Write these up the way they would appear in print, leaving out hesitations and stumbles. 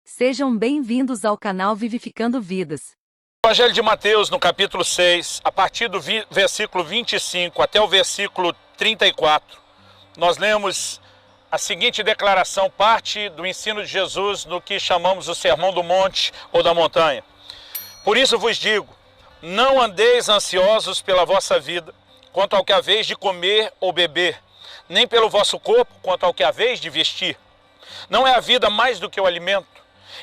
Sejam bem-vindos ao canal Vivificando Vidas. Evangelho de Mateus, no capítulo 6, a partir do versículo 25 até o versículo 34, nós lemos a seguinte declaração, parte do ensino de Jesus no que chamamos o Sermão do Monte ou da Montanha. Por isso vos digo, não andeis ansiosos pela vossa vida, quanto ao que haveis de comer ou beber, nem pelo vosso corpo, quanto ao que haveis de vestir. Não é a vida mais do que o alimento,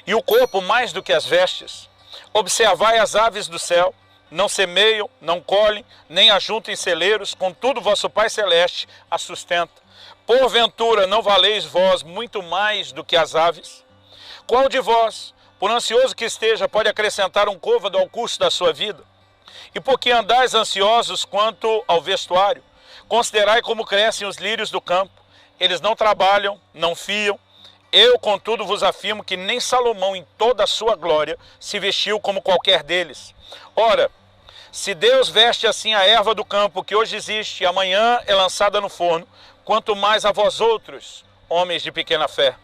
e o corpo mais do que as vestes? Observai as aves do céu, não semeiam, não colhem, nem ajuntam em celeiros, contudo vosso Pai Celeste as sustenta. Porventura não valeis vós muito mais do que as aves? Qual de vós, por ansioso que esteja, pode acrescentar um côvado ao curso da sua vida? E por que andais ansiosos quanto ao vestuário? Considerai como crescem os lírios do campo. Eles não trabalham, não fiam. Eu, contudo, vos afirmo que nem Salomão, em toda a sua glória, se vestiu como qualquer deles. Ora, se Deus veste assim a erva do campo, que hoje existe e amanhã é lançada no forno, quanto mais a vós outros, homens de pequena fé.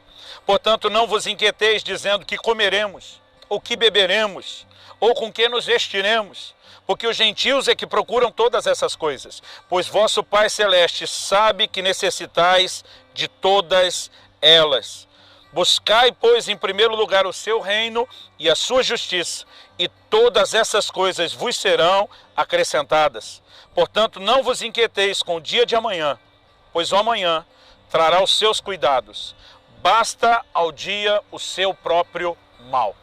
Portanto, não vos inquieteis dizendo que comeremos, ou que beberemos, ou com que nos vestiremos, porque os gentios é que procuram todas essas coisas, pois vosso Pai Celeste sabe que necessitais de todas elas. Buscai, pois, em primeiro lugar o seu reino e a sua justiça, e todas essas coisas vos serão acrescentadas. Portanto, não vos inquieteis com o dia de amanhã, pois o amanhã trará os seus cuidados. Basta ao dia o seu próprio mal.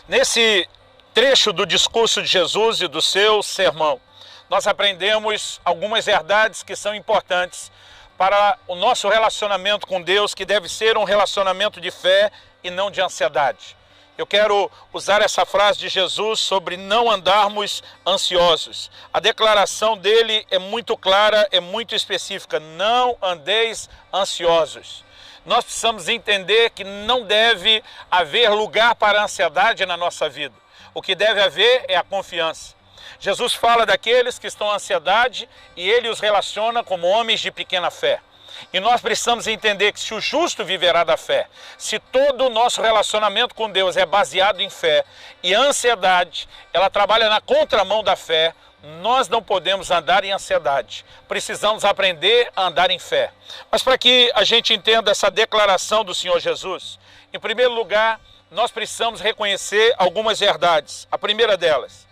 Nesse trecho do discurso de Jesus e do seu sermão, nós aprendemos algumas verdades que são importantes para o nosso relacionamento com Deus, que deve ser um relacionamento de fé e não de ansiedade. Eu quero usar essa frase de Jesus sobre não andarmos ansiosos. A declaração dele é muito clara, é muito específica. Não andeis ansiosos. Nós precisamos entender que não deve haver lugar para a ansiedade na nossa vida. O que deve haver é a confiança. Jesus fala daqueles que estão em ansiedade e ele os relaciona como homens de pequena fé. E nós precisamos entender que se o justo viverá da fé, se todo o nosso relacionamento com Deus é baseado em fé e a ansiedade, ela trabalha na contramão da fé, nós não podemos andar em ansiedade. Precisamos aprender a andar em fé. Mas para que a gente entenda essa declaração do Senhor Jesus, em primeiro lugar, nós precisamos reconhecer algumas verdades. A primeira delas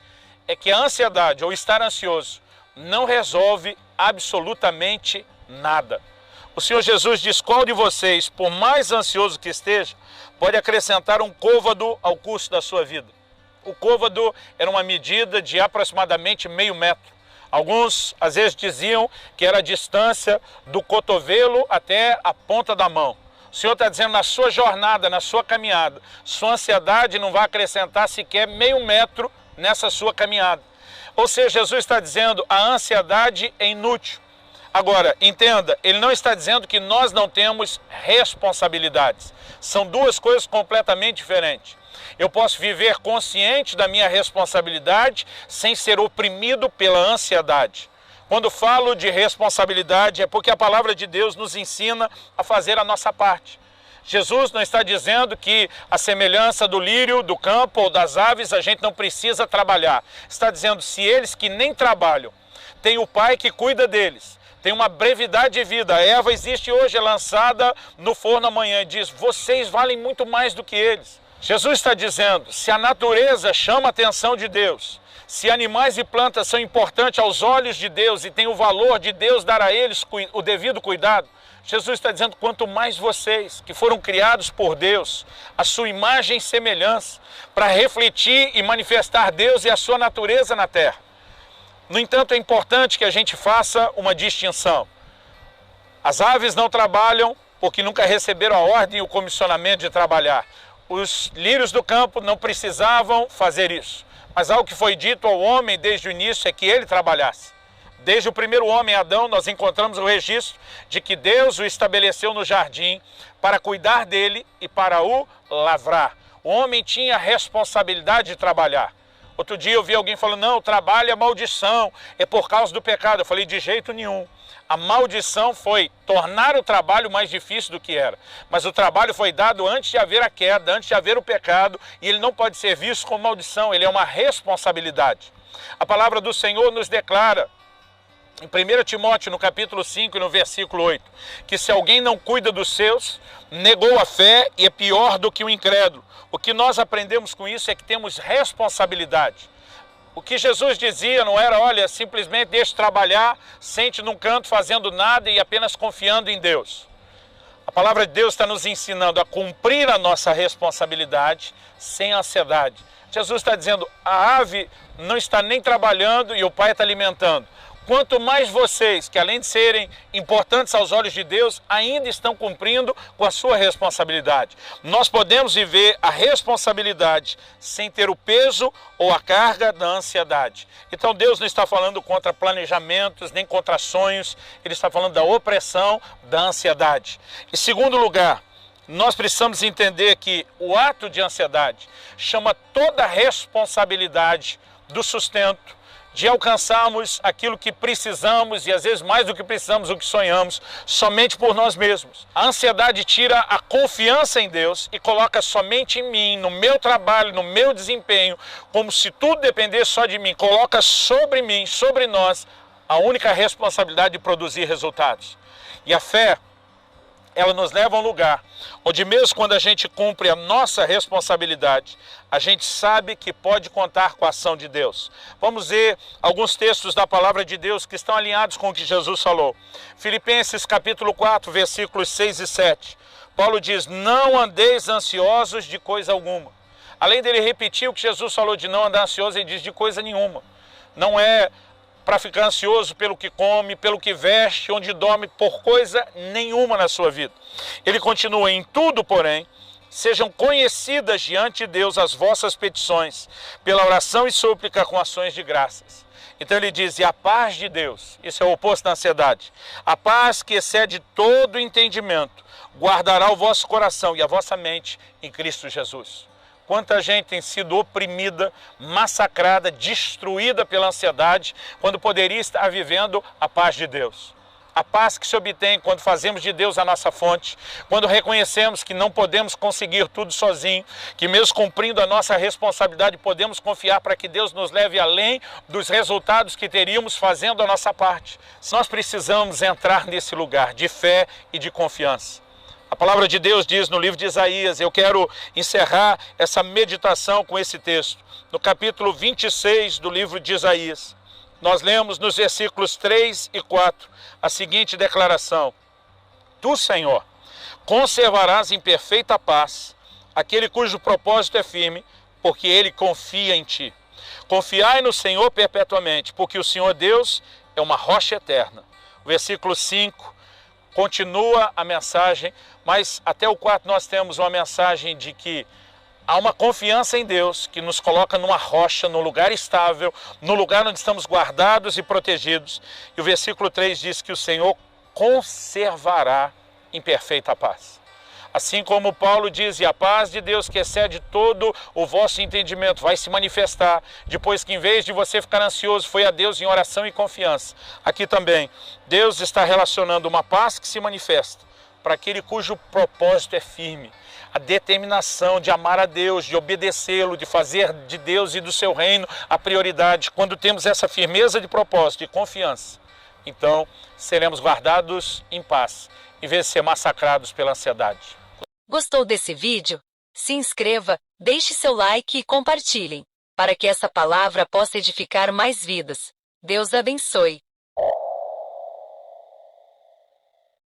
é que a ansiedade ou estar ansioso não resolve absolutamente nada. O Senhor Jesus diz: qual de vocês, por mais ansioso que esteja, pode acrescentar um côvado ao curso da sua vida? O côvado era uma medida de aproximadamente meio metro. Alguns, às vezes, diziam que era a distância do cotovelo até a ponta da mão. O Senhor está dizendo, na sua jornada, na sua caminhada, sua ansiedade não vai acrescentar sequer meio metro nessa sua caminhada. Ou seja, Jesus está dizendo, a ansiedade é inútil. Agora, entenda, ele não está dizendo que nós não temos responsabilidades. São duas coisas completamente diferentes. Eu posso viver consciente da minha responsabilidade sem ser oprimido pela ansiedade. Quando falo de responsabilidade é porque a palavra de Deus nos ensina a fazer a nossa parte. Jesus não está dizendo que a semelhança do lírio, do campo ou das aves a gente não precisa trabalhar. Está dizendo, se eles que nem trabalham, têm o Pai que cuida deles, tem uma brevidade de vida. A erva existe hoje, é lançada no forno amanhã e diz, vocês valem muito mais do que eles. Jesus está dizendo, se a natureza chama a atenção de Deus, se animais e plantas são importantes aos olhos de Deus e tem o valor de Deus dar a eles o devido cuidado, Jesus está dizendo, quanto mais vocês, que foram criados por Deus, a sua imagem e semelhança, para refletir e manifestar Deus e a sua natureza na terra. No entanto, é importante que a gente faça uma distinção. As aves não trabalham porque nunca receberam a ordem e o comissionamento de trabalhar. Os lírios do campo não precisavam fazer isso. Mas algo que foi dito ao homem desde o início é que ele trabalhasse. Desde o primeiro homem, Adão, nós encontramos o registro de que Deus o estabeleceu no jardim para cuidar dele e para o lavrar. O homem tinha a responsabilidade de trabalhar. Outro dia eu vi alguém falando, não, o trabalho é maldição, é por causa do pecado. Eu falei, de jeito nenhum. A maldição foi tornar o trabalho mais difícil do que era. Mas o trabalho foi dado antes de haver a queda, antes de haver o pecado, e ele não pode ser visto como maldição, ele é uma responsabilidade. A palavra do Senhor nos declara, em 1 Timóteo, no capítulo 5 e no versículo 8, que se alguém não cuida dos seus, negou a fé e é pior do que o incrédulo. O que nós aprendemos com isso é que temos responsabilidade. O que Jesus dizia não era, olha, simplesmente deixe trabalhar, sente num canto fazendo nada e apenas confiando em Deus. A palavra de Deus está nos ensinando a cumprir a nossa responsabilidade sem ansiedade. Jesus está dizendo, a ave não está nem trabalhando e o Pai está alimentando. Quanto mais vocês, que além de serem importantes aos olhos de Deus, ainda estão cumprindo com a sua responsabilidade. Nós podemos viver a responsabilidade sem ter o peso ou a carga da ansiedade. Então Deus não está falando contra planejamentos, nem contra sonhos, Ele está falando da opressão da ansiedade. Em segundo lugar, nós precisamos entender que o ato de ansiedade chama toda a responsabilidade do sustento, de alcançarmos aquilo que precisamos e às vezes mais do que precisamos, o que sonhamos, somente por nós mesmos. A ansiedade tira a confiança em Deus e coloca somente em mim, no meu trabalho, no meu desempenho, como se tudo dependesse só de mim. Coloca sobre mim, sobre nós, a única responsabilidade de produzir resultados. E a fé, ela nos leva a um lugar onde mesmo quando a gente cumpre a nossa responsabilidade, a gente sabe que pode contar com a ação de Deus. Vamos ver alguns textos da palavra de Deus que estão alinhados com o que Jesus falou. Filipenses capítulo 4, versículos 6 e 7. Paulo diz, não andeis ansiosos de coisa alguma. Além dele repetir o que Jesus falou de não andar ansioso, ele diz de coisa nenhuma. Não é para ficar ansioso pelo que come, pelo que veste, onde dorme, por coisa nenhuma na sua vida. Ele continua, em tudo, porém, sejam conhecidas diante de Deus as vossas petições, pela oração e súplica com ações de graças. Então ele diz, e a paz de Deus, isso é o oposto da ansiedade, a paz que excede todo entendimento, guardará o vosso coração e a vossa mente em Cristo Jesus. Quanta gente tem sido oprimida, massacrada, destruída pela ansiedade, quando poderia estar vivendo a paz de Deus. A paz que se obtém quando fazemos de Deus a nossa fonte, quando reconhecemos que não podemos conseguir tudo sozinho, que mesmo cumprindo a nossa responsabilidade, podemos confiar para que Deus nos leve além dos resultados que teríamos fazendo a nossa parte. Nós precisamos entrar nesse lugar de fé e de confiança. A palavra de Deus diz no livro de Isaías, eu quero encerrar essa meditação com esse texto. No capítulo 26 do livro de Isaías, nós lemos nos versículos 3 e 4 a seguinte declaração. Tu, Senhor, conservarás em perfeita paz aquele cujo propósito é firme, porque ele confia em ti. Confiai no Senhor perpetuamente, porque o Senhor Deus é uma rocha eterna. O versículo 5 continua a mensagem, mas até o 4 nós temos uma mensagem de que há uma confiança em Deus que nos coloca numa rocha, num lugar estável, no lugar onde estamos guardados e protegidos. E o versículo 3 diz que o Senhor conservará em perfeita paz. Assim como Paulo diz, e a paz de Deus que excede todo o vosso entendimento vai se manifestar, depois que em vez de você ficar ansioso, foi a Deus em oração e confiança. Aqui também, Deus está relacionando uma paz que se manifesta para aquele cujo propósito é firme. A determinação de amar a Deus, de obedecê-lo, de fazer de Deus e do seu reino a prioridade. Quando temos essa firmeza de propósito e confiança, então seremos guardados em paz, em vez de ser massacrados pela ansiedade. Gostou desse vídeo? Se inscreva, deixe seu like e compartilhem, para que essa palavra possa edificar mais vidas. Deus abençoe.